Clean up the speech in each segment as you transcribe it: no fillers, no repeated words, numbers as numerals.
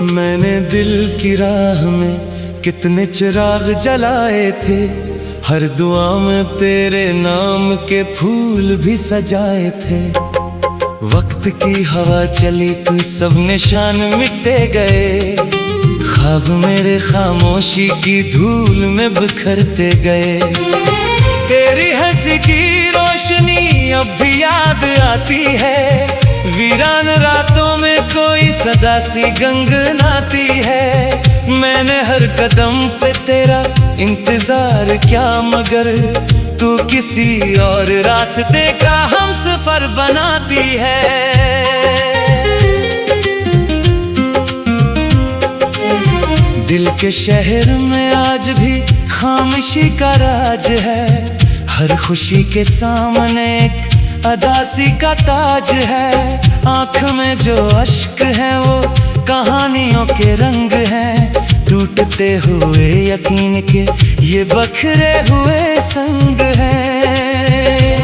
मैंने दिल की राह में कितने चिराग जलाए थे, हर दुआ में तेरे नाम के फूल भी सजाए थे। वक्त की हवा चली तो सब निशान मिटे गए, ख्वाब मेरे खामोशी की धूल में बिखरते गए। तेरी हंसी की रोशनी अब भी याद आती है, वीरान रातों में कोई सदा सी गंगनाती है। मैंने हर कदम पे तेरा इंतजार किया, मगर तू किसी और रास्ते का हमसफर बनाती है। दिल के शहर में आज भी खामोशी का राज है, हर खुशी के सामने एक अदासी का ताज है। आँख में जो अश्क है वो कहानियों के रंग हैं, टूटते हुए यकीन के ये बखरे हुए संग हैं।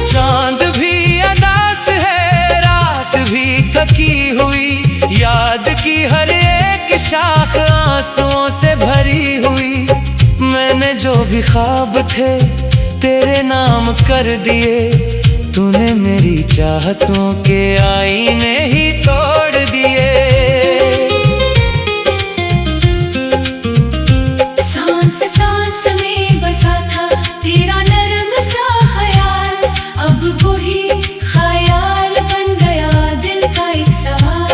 चांद भी अदास है, रात भी थकी हुई, याद की हर एक शाख आंसुओं से भरी हुई। मैंने जो भी ख्वाब थे तेरे नाम कर दिए, तूने मेरी चाहतों के आईने ही तोड़ दिए। सांस सांस में बसा था तेरा नरम सा ख्याल, अब वही ख्याल बन गया दिल का एक सवाल।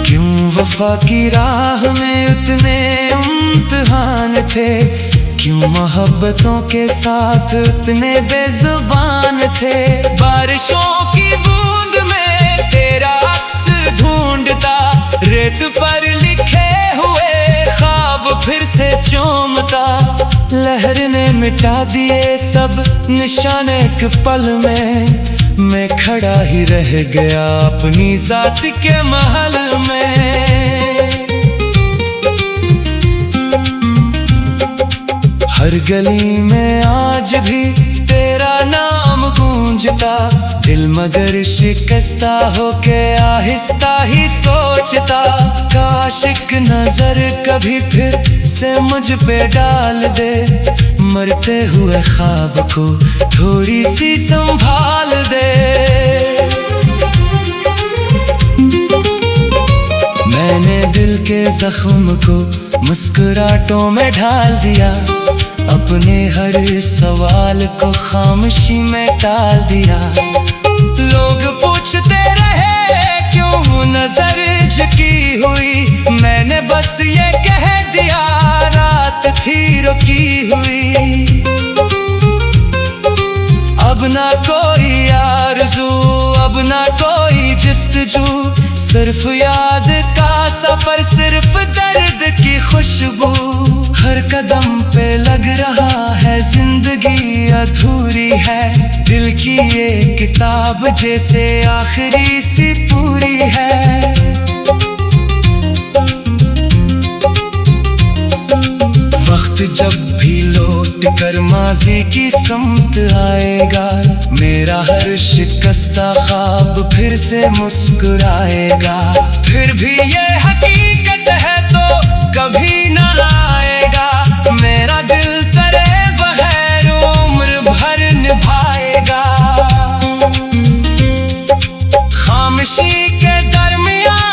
क्यों वफा की राह में उतने इम्तिहान थे, क्यों मोहब्बतों के साथ उतने बेजुबान थे। बारिशों की बूंद में तेरा अक्स ढूंढता, रेत पर लिखे हुए ख्वाब फिर से चूमता। लहर ने मिटा दिए सब निशान एक पल में, मैं खड़ा ही रह गया अपनी जात के महल में। हर गली में आज भी तेरा नाम गूंजता, दिल मगर शिकस्ता होके आहिस्ता ही सोचता। काश एक नजर कभी फिर से मुझ पे डाल दे, मरते हुए ख्वाब को थोड़ी सी संभाल दे। मैंने दिल के जख्म को मुस्कुराहटों में ढाल दिया, अपने हर सवाल को खामोशी में टाल दिया। लोग पूछते रहे क्यों नजर झुकी हुई, मैंने बस ये कह दिया रात थी रुकी हुई। अब ना कोई आरज़ू, अब ना कोई जस्तजू, सिर्फ याद का सफर, सिर्फ दर्द की खुशबू। हर कदम पे लग रहा है जिंदगी अधूरी है, दिल की ये किताब जैसे आखिरी सी पूरी है। वक्त जब भी लौट कर माजी की समत आएगा, मेरा हर शिकस्ता ख्वाब फिर से मुस्कुराएगा। फिर भी ये हकीकत है तो कभी ना आएगा, मेरा दिल तेरे बगैर उम्र भर निभाएगा। खामोशी के दरमियां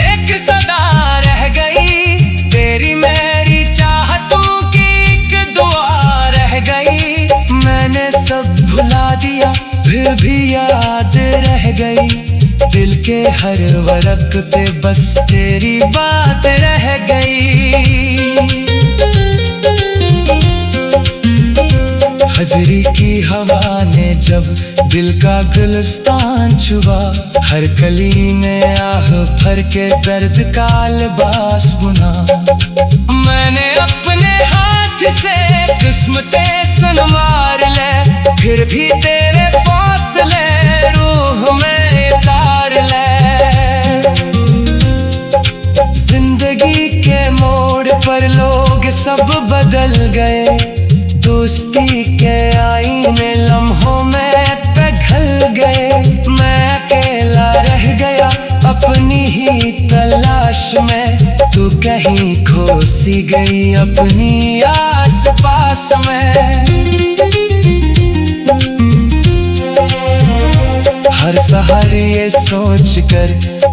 एक सदा रह गई, तेरी मेरी चाहतों की एक दुआ रह गई। मैंने सब भुला दिया फिर भी याद रह गई, दिल के हर वरक पे बस तेरी बात रह गई। हजरी की हवा ने जब दिल का गुलिस्तान छुआ, हर कली में आह भर के दर्द का लिबास बुना। मैंने अपने हाथ से किस्मतें संवार ले, फिर भी तेरे फासले रूह में तार ले। जिंदगी के मोड़ पर लोग सब बदल गए, दोस्ती के आईने लम्हों में पिघल गए। बसी गई अपनी आस पास में। हर सहर ये सोच कर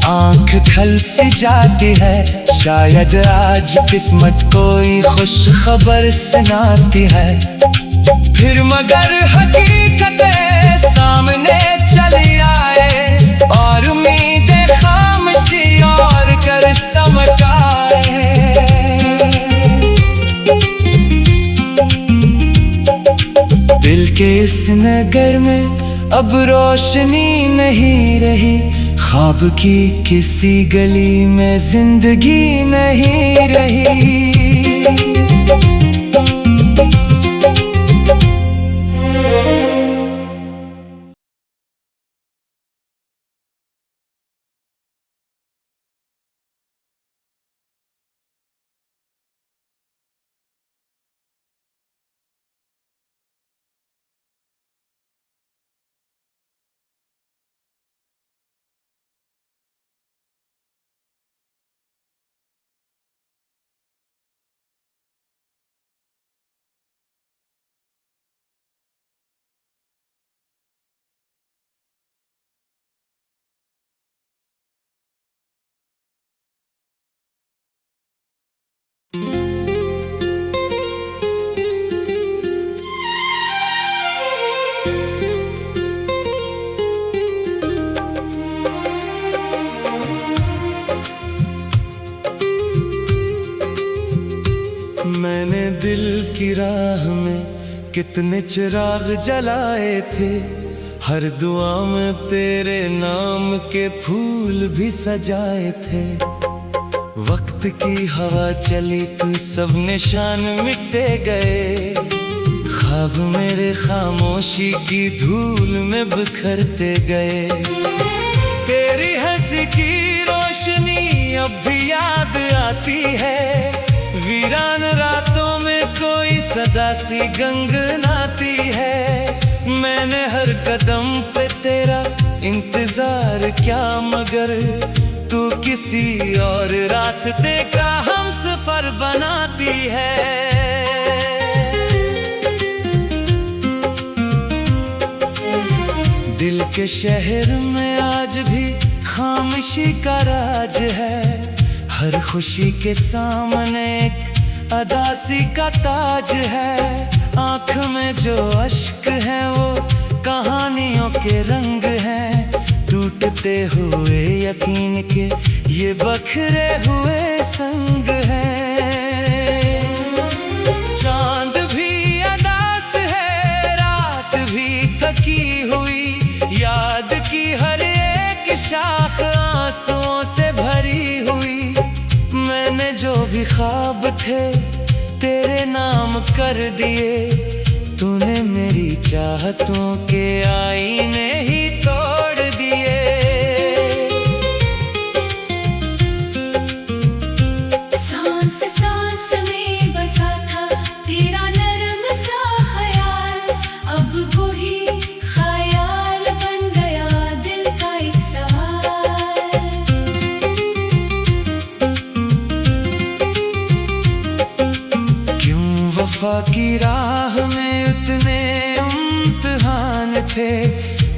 आंख खल सी जाती है, शायद आज किस्मत कोई खुश खबर सुनाती है। फिर मगर हकीकतें सामने चली आए और उम्मीदें खामोशी और कर समटाए। दिल के इस नगर में अब रोशनी नहीं रही, ख्वाब की किसी गली में जिंदगी नहीं रही। मैंने दिल की राह में कितने चिराग जलाए थे, हर दुआ में तेरे नाम के फूल भी सजाए थे। वक्त की हवा चली तो सब निशान मिटे गए, ख्वाब मेरे खामोशी की धूल में बिखरते गए। तेरी हंसी की रोशनी अब भी याद आती है, वीरान रातों में कोई सदा सी गंगनाती है। मैंने हर कदम पे तेरा इंतजार क्या, मगर तू किसी और रास्ते का हमसफर बनाती है। दिल के शहर में आज भी खामोशी का राज है, हर खुशी के सामने एक अदासी का ताज है। आँख में जो अश्क है वो कहानियों के रंग हैं, टूटते हुए यकीन के ये बखरे हुए संग हैं। चांद भी अदास है, रात भी थकी हुई, याद की हर एक शाख आंसुओं से भरी हुई। मैंने जो भी ख्वाब थे तेरे नाम कर दिए, तूने मेरी चाहतों के आईने ही तोड़ दिए। सांस सांस में बसा था तेरा नरम सा ख्याल, अब वही ख्याल बन गया दिल का एक सवाल। क्यों वफा की राह में उतने इम्तिहान थे,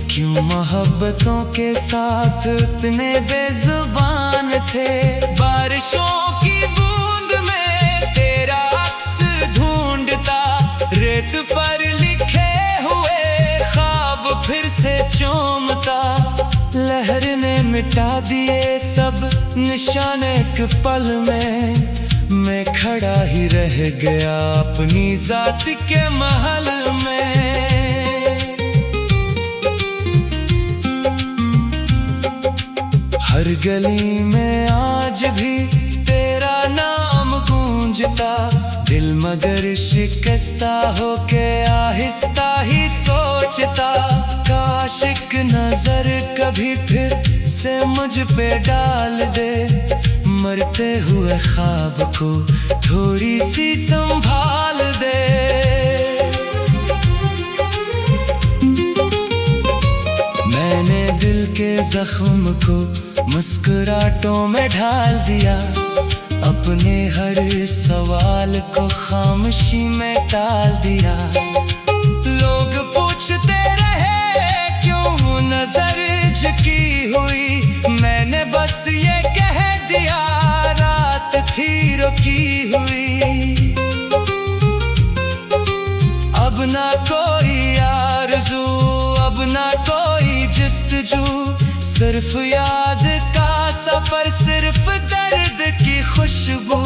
क्यों मोहब्बतों के साथ उतने बेजुबान थे। बारिशों की बूंद में तेरा अक्स ढूंढता, रेत पर लिखे हुए ख्वाब फिर से चूमता। लहर ने मिटा दिए सब निशान एक पल में, मैं खड़ा ही रह गया अपनी जात के महल में। हर गली में आज भी तेरा नाम गूंजता, दिल मगर शिकस्ता होके आहिस्ता ही सोचता। काश एक नजर कभी फिर से मुझ पे डाल दे, मरते हुए ख्वाब को थोड़ी सी संभाल दे। मैंने दिल के जख्म को मुस्कुराहटों में ढाल दिया, अपने हर सवाल को खामोशी में टाल दिया। लोग पूछते रहे क्यों नजर झुकी हुई, मैंने बस ये कह दिया रात थी रुकी हुई। अब ना कोई आरज़ू, अब ना कोई जस्तजू, सिर्फ याद का सफर, सिर्फ दर्द की खुशबू।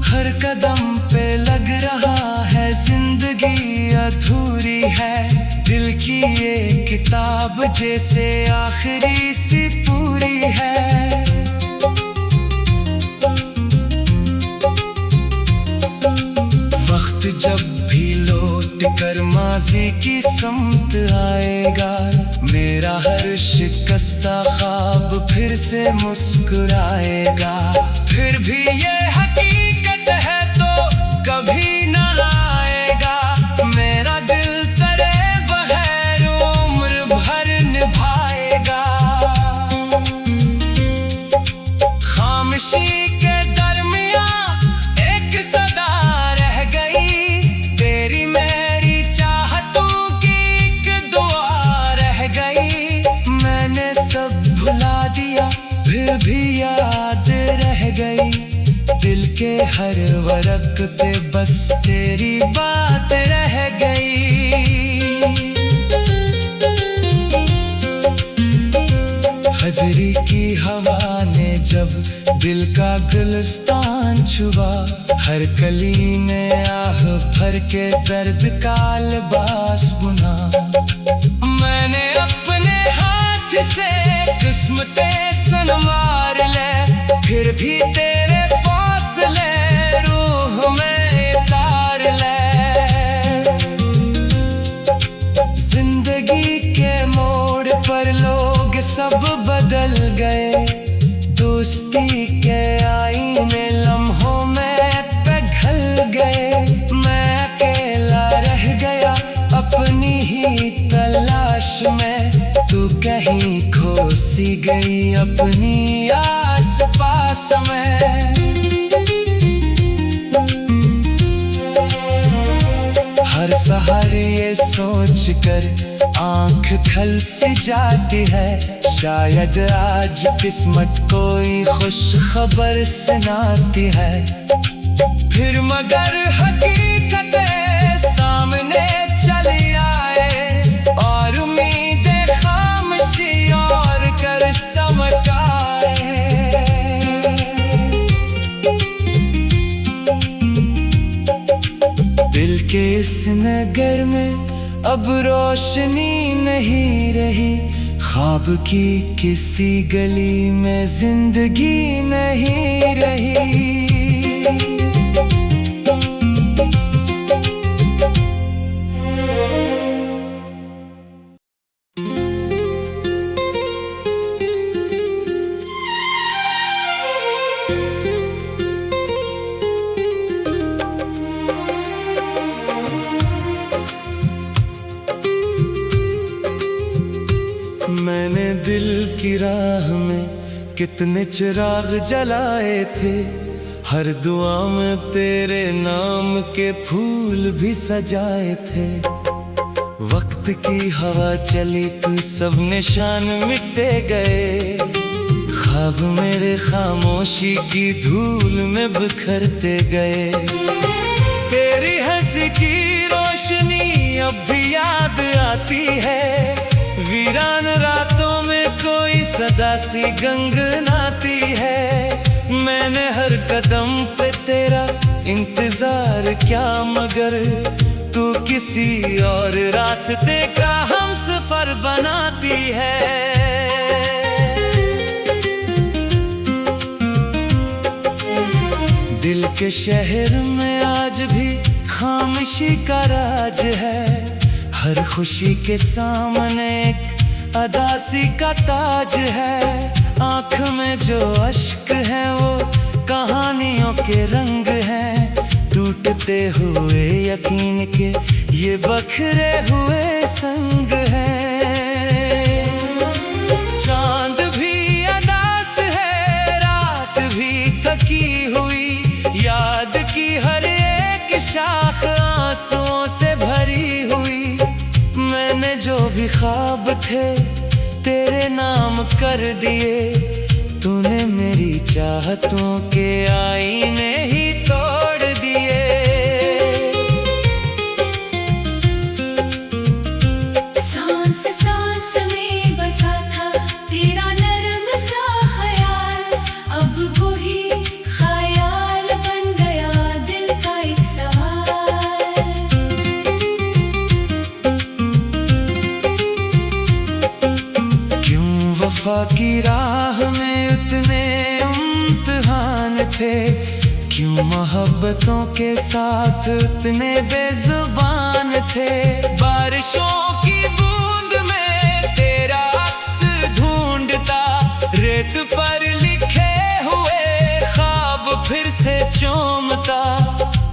हर कदम पे लग रहा है जिंदगी अधूरी है, दिल की ये किताब जैसे आखिरी सी पूरी है। वक्त जब भी लौट कर माजी की समत आएगा, मेरा हर शिकस्ता ख्वाब फिर से मुस्कुराएगा। फिर भी ये हकीकत है तो कभी ना आएगा, मेरा दिल तेरे बगैर उम्र भर निभाएगा। खामोशी के दरमियां एक सदा रह गई, तेरी मेरी चाहतों की एक दुआ रह गई। मैंने सब भुला दिया फिर भी याद रह गई, दिल के हर वरक पे बस तेरी बात रह गई। हजरी की हवा ने जब दिल का गुलिस्तान छुआ, हर कली में आह भर के दर्द का लिबास बुना। मैंने अपने हाथ से किस्मतें सनवार ले, फिर भी तेरे फासले रूह में तार ले। जिंदगी के मोड़ पर लोग सब बदल गए, दोस्ती के आईने लम्हों में पिघल गए। मैं अकेला रह गया अपनी ही तलाश में, तू कहीं खो सी गई अपनी आस पास में। हर सहर ये सोच कर आंख खल सी जाती है, शायद आज किस्मत कोई खुश खबर सुनाती है। फिर मगर हकीकतें सामने चली आए, और उम्मीदें खामोशी और कर समकाए। दिल के इस नगर में अब रोशनी नहीं रही, ख्वाब की किसी गली में जिंदगी नहीं रही। मैंने दिल की राह में कितने चिराग जलाए थे, हर दुआ में तेरे नाम के फूल भी सजाए थे। वक्त की हवा चली तो सब निशान मिटे गए, ख्वाब मेरे खामोशी की धूल में बिखरते गए। तेरी हंसी की रोशनी अब भी याद आती है, वीरान रातों में कोई सदा सी गंगनाती है। मैंने हर कदम पे तेरा इंतजार क्या, मगर तू किसी और रास्ते का हमसफर बनाती है। दिल के शहर में आज भी खामोशी का राज है, हर खुशी के सामने एक अदासी का ताज है। आँख में जो अश्क है वो कहानियों के रंग हैं, टूटते हुए यकीन के ये बखरे हुए संग हैं। चांद भी अदास है, रात भी थकी हुई, थे तेरे नाम कर दिए। तूने मेरी चाहतों के आईने ही तोड़ दिए। सांस सांस में बसा था तेरा नरम सा ख्याल, अब वही ख्याल बन गया दिल का एक सवाल। क्यों वफा की राह में उतने इम्तिहान थे, क्यों मोहब्बतों के साथ उतने बेजुबान थे। बारिशों की बूंद में तेरा अक्स ढूंढता, रेत पर लिखे हुए ख्वाब फिर से चूमता।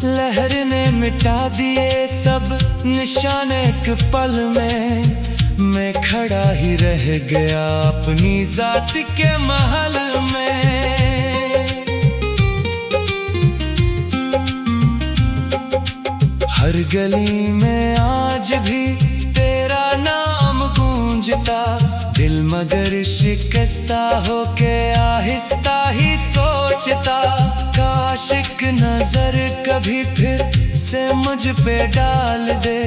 लहर ने मिटा दिए सब निशान एक पल में, मैं खड़ा ही रह गया अपनी जात के महल में। हर गली में आज भी तेरा नाम गूंजता, दिल मगर शिकस्ता होके आहिस्ता ही सोचता। काश एक नजर कभी फिर से मुझ पे डाल दे,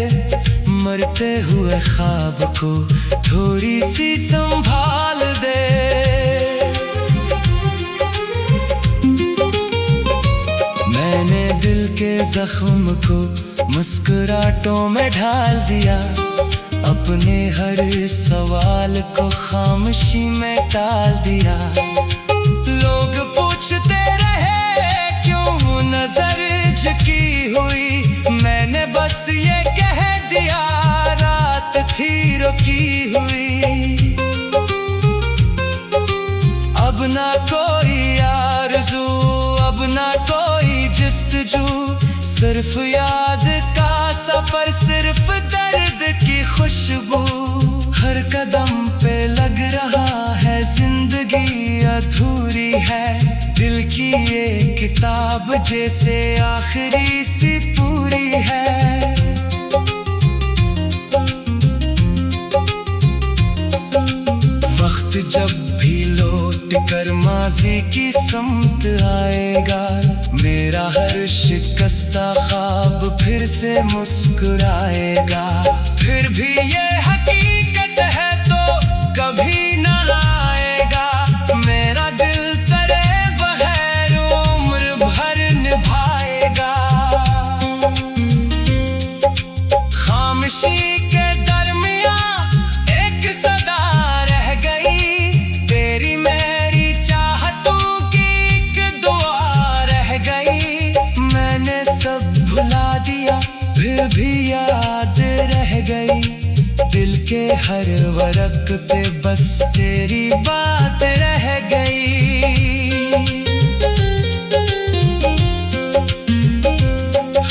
मरते हुए ख्वाब को थोड़ी सी संभाल दे। मैंने दिल के जख्म को मुस्कुराहटों में ढाल दिया, अपने हर सवाल को खामोशी में टाल दिया। लोग पूछते रहे क्यों नजर झुकी हुई, मैंने बस ये कह दिया रात थी रुकी हुई। अब ना कोई आरज़ू, अब ना कोई जस्तजू, सिर्फ याद का सफर, सिर्फ दर्द की खुशबू। हर कदम पे लग रहा है जिंदगी अधूरी है, दिल की ये किताब जैसे आखिरी सी पूरी है। वक्त जब भी लौट कर माज़ी की समत आएगा, मेरा हर शिकस्ता ख्वाब फिर से मुस्कुराएगा। फिर भी ये हकीकत है तो कभी ना आएगा, मेरा दिल तेरे बगैर उम्र भर निभाएगा। खामोशी के दरमियां एक सदा रह गई, तेरी मेरी चाहतों की एक दुआ रह गई। मैंने सब भुला दिया फिर भी याद रह गई, दिल के हर वरक पे बस तेरी बात रह गई।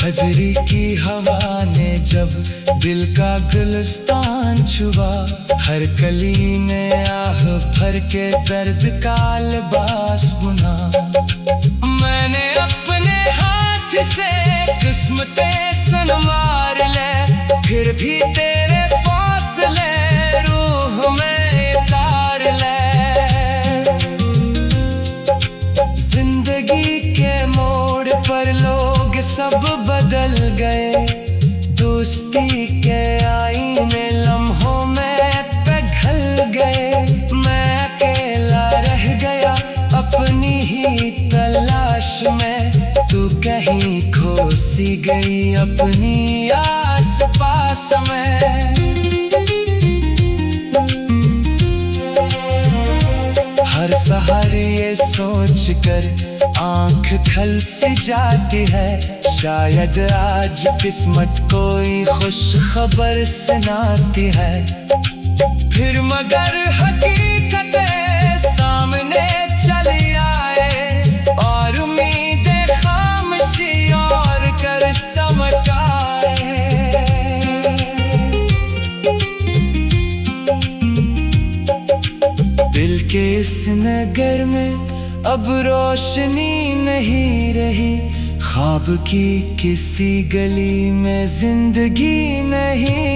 हजरी की हवा ने जब दिल का गुलिस्तान छुआ, हर कली ने आह भर के दर्द का लिबास बुना। मैंने अपने हाथ से किस्मतें सनवार ले, फिर भी तेरे फासले रूह में तार ले। जिंदगी के मोड़ पर लोग सब बदल गए, दोस्ती के आईने लम्हों में पिघल गए। मैं अकेला रह गया अपनी ही तलाश में, तू कहीं खो सी गई अपनी आस पास में। हर सहर ये सोच कर आंख खल सी जाती है, शायद आज किस्मत कोई खुश खबर सुनाती है। फिर मगर हकीकत सामने चली आए, और उम्मीदें खामोशी और कर समटाए। दिल के इस नगर में अब रोशनी नहीं रही, ख्वाब की किसी गली में जिंदगी नहीं